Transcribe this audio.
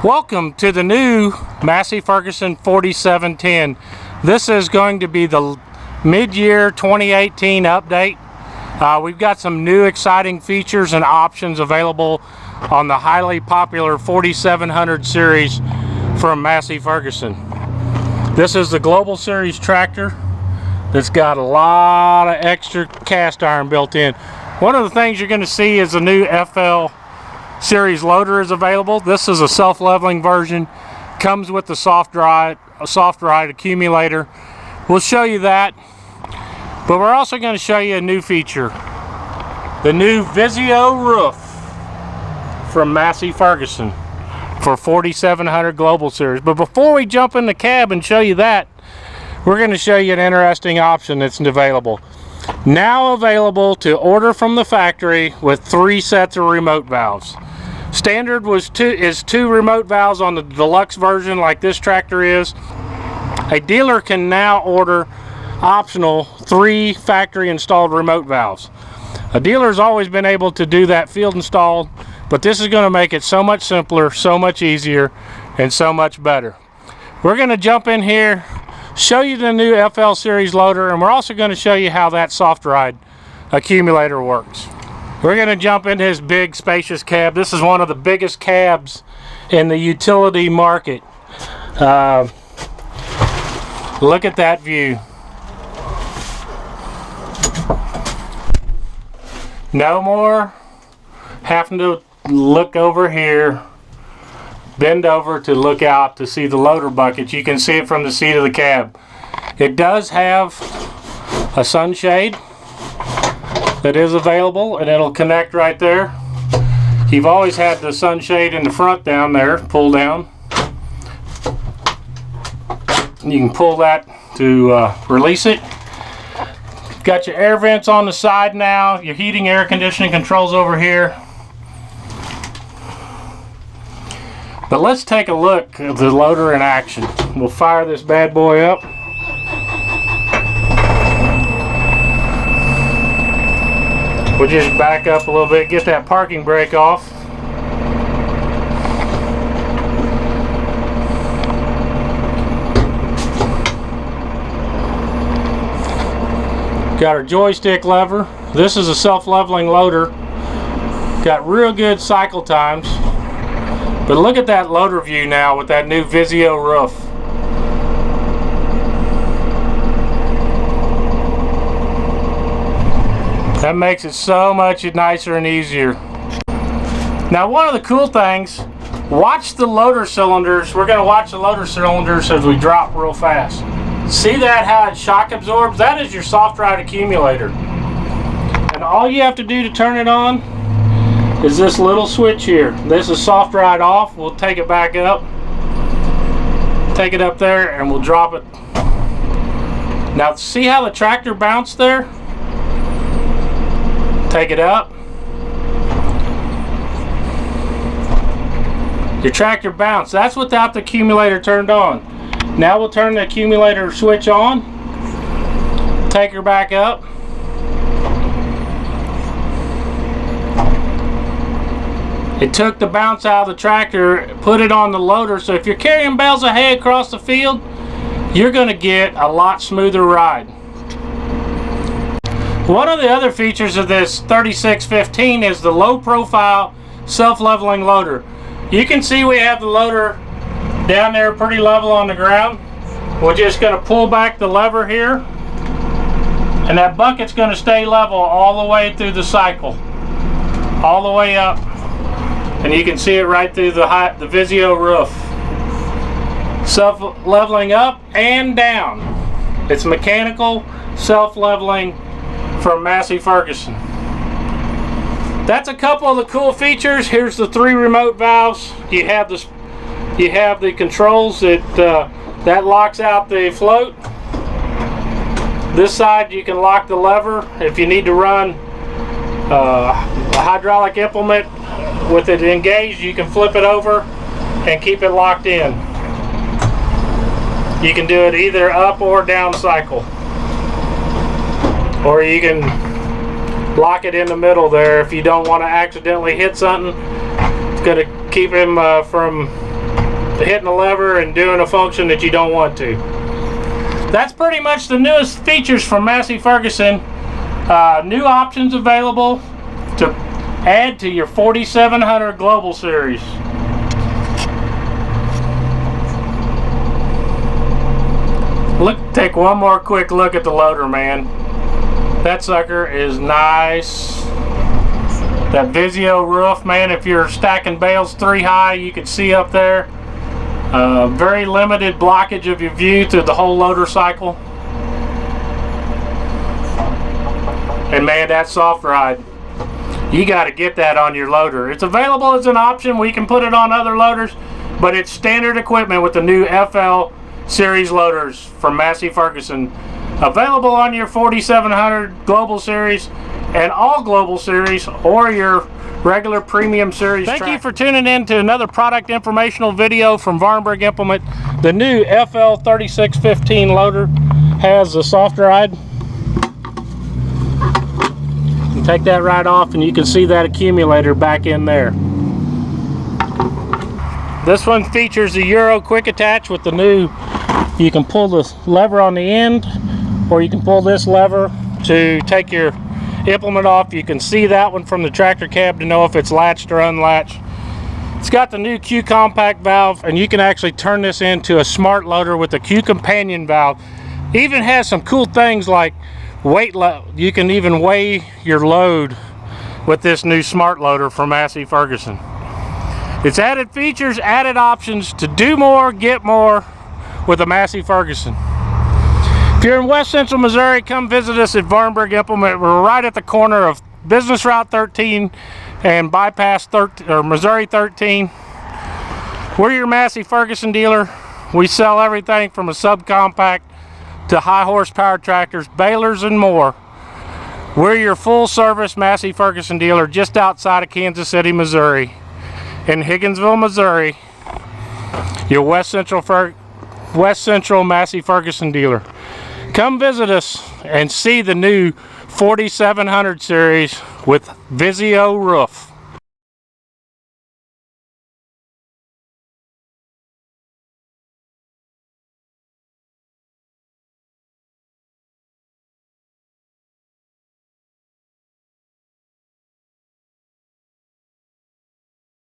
Welcome to the new Massey Ferguson 4710. This is going to be the mid-year 2018 update. We've got some new exciting features and options available on the highly popular 4700 series from Massey Ferguson. This is the Global Series tractor that's got a lot of extra cast iron built in. One of the things you're going to see is the new FL Series loader is available. This is a self-leveling version. Comes with the Softride Accumulator. We'll show you that. But we're also going to show you a new feature. The new Visioroof from Massey Ferguson for 4700 Global Series. But before we jump in the cab and show you that, we're going to show you an interesting option that's available. Now available to order from the factory with 3 sets of remote valves. Standard is 2 remote valves on the deluxe version like this tractor is. A dealer can now order optional 3 factory installed remote valves. A dealer's always been able to do that field installed, but this is going to make it so much simpler, so much easier, and so much better. We're going to jump in here, show you the new FL Series loader, and we're also going to show you how that Softride Accumulator works. We're going to jump into this big spacious cab. This is one of the biggest cabs in the utility market. Look at that view. No more having to look over here, bend over to look out to see the loader bucket. You can see it from the seat of the cab. It does have a sunshade that is available, and it'll connect right there. You've always had the sunshade in the front down there, pull down. You can pull that to release it. Got your air vents on the side now, your heating, air conditioning controls over here. But let's take a look at the loader in action. We'll fire this bad boy up. We'll just back up a little bit, get that parking brake off. Got our joystick lever. This is a self-leveling loader. Got real good cycle times. But look at that loader view now with that new Visioroof. That makes it so much nicer and easier. Now, one of the cool things, watch the loader cylinders. We're going to watch the loader cylinders as we drop real fast. See that, how it shock absorbs? That is your Softride Accumulator. And all you have to do to turn it on is this little switch here. This is Softride off. We'll take it back up. Take it up there and we'll drop it. Now, see how the tractor bounced there? Take it up. Your tractor bounced. That's without the accumulator turned on. Now we'll turn the accumulator switch on. Take her back up. It took the bounce out of the tractor, put it on the loader, so if you're carrying bales of hay across the field, you're going to get a lot smoother ride. One of the other features of this 3615 is the low profile self-leveling loader. You can see we have the loader down there pretty level on the ground. We're just going to pull back the lever here, and that bucket's going to stay level all the way through the cycle, all the way up, and you can see it right through the Visioroof. Self-leveling up and down. It's mechanical self-leveling from Massey Ferguson. That's a couple of the cool features. Here's the 3 remote valves. You have the controls that locks out the float. This side you can lock the lever if you need to run a hydraulic implement with it engaged. You can flip it over and keep it locked in. You can do it either up or down cycle, or you can lock it in the middle there if you don't want to accidentally hit something. It's going to keep him from hitting a lever and doing a function that you don't want to. That's pretty much the newest features from Massey Ferguson. New options available to add to your 4700 Global Series. Take one more quick look at the loader, man. That sucker is nice. That Visioroof, man, if you're stacking bales 3 high, you can see up there. Very limited blockage of your view through the whole loader cycle. And man, that Softride, you got to get that on your loader. It's available as an option. We can put it on other loaders, but it's standard equipment with the new FL Series loaders from Massey Ferguson. Available on your 4700 Global Series and all Global Series or your regular Premium Series. Thank you for tuning in to another product informational video from Vahrenberg Implement. The new FL 3615 loader has the Softride. You take that right off and you can see that accumulator back in there. This one features the Euro Quick Attach with the new, you can pull the lever on the end, or you can pull this lever to take your implement off. You can see that one from the tractor cab to know if it's latched or unlatched. It's got the new Q compact valve, and you can actually turn this into a smart loader with the Q companion valve. Even has some cool things like weight you can even weigh your load with this new smart loader from Massey Ferguson. It's added features, added options to do more, get more with a Massey Ferguson. If you're in West Central Missouri, come visit us at Vahrenberg Implement. We're right at the corner of Business Route 13 and Bypass Missouri 13. We're your Massey Ferguson dealer. We sell everything from a subcompact to high horsepower tractors, balers, and more. We're your full service Massey Ferguson dealer just outside of Kansas City, Missouri. In Higginsville, Missouri, your West Central Massey Ferguson dealer. Come visit us and see the new 4700 series with Visioroof.